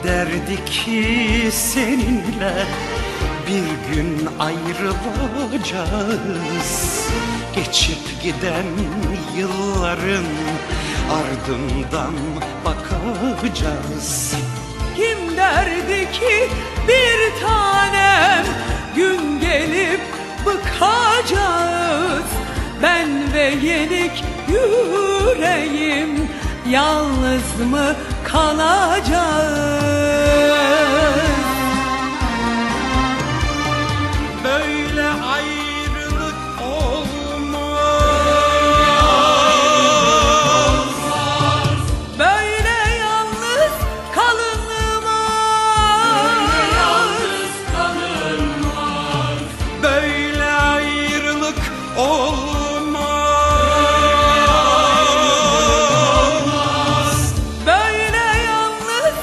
derdi ki seninle bir gün ayrılacağız? Geçip giden yılların ardından bakacağız. Kim derdi ki bir tanem gün gelip bıkacağız? Ben ve yenik yüreğim yalnız mı kalacağız? Böyle ayrılık olmaz. Böyle yalnız kalınmaz. Böyle ayrılık olmaz. Böyle yalnız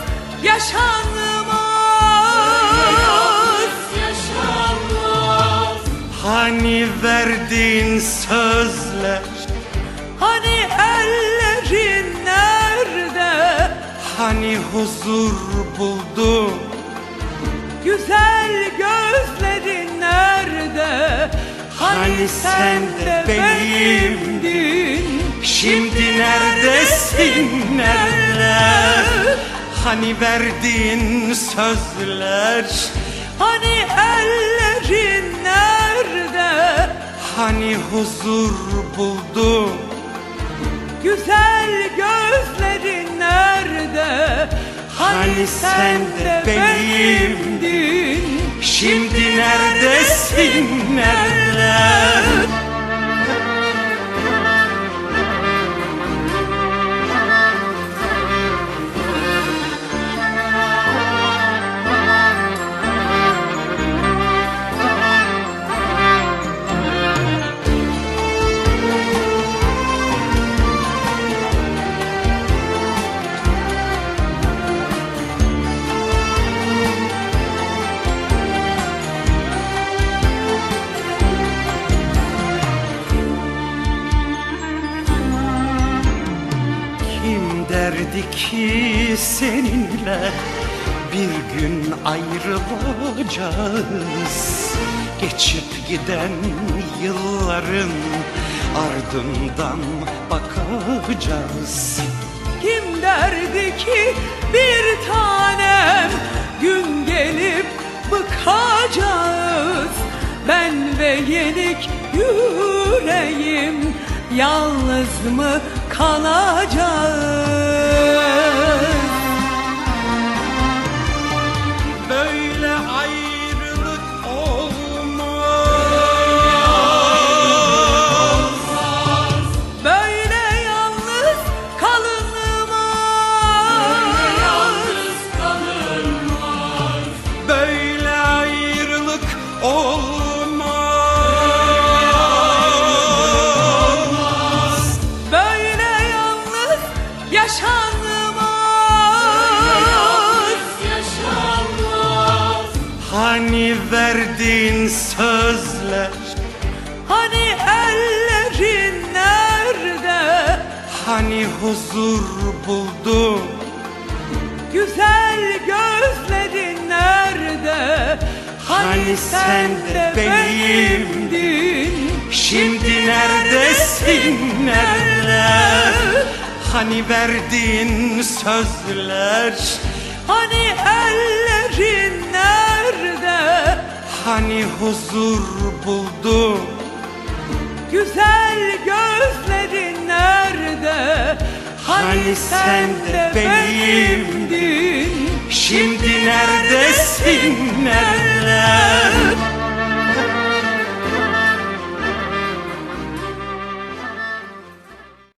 yaşanmaz. Hani verdiğin sözler, Hani ellerin nerede? hani huzur buldu? Güzel gözlerin nerede? Hani sen de benimdin. Şimdi neredesin, nerede? Hani verdiğin sözler, Hani ellerin nerede? hani huzur buldu? Güzel gözlerin nerede? Hani sen de benimdin. Şimdi neredesin, nerede? Kim derdi ki seninle bir gün ayrılacağız? Geçip giden yılların ardından bakacağız. Kim derdi ki bir tanem gün gelip bıkacağız? Ben ve yenik yüreğim yalnız mı kalacağız? Böyle ayrılık olmaz. Böyle yalnız kalınmaz. Böyle ayrılık olmaz. Böyle yalnız yaşanmaz. Hani verdiğin sözler, Hani ellerin nerede? hani huzur buldu? Güzel gözlerin nerede? Hani sen de benimdin. Şimdi neredesin, nerede? Hani verdiğin sözler, Hani ellerin nerede? hani huzur buldu? Güzel gözlerin nerede? Hani sen de benimdin.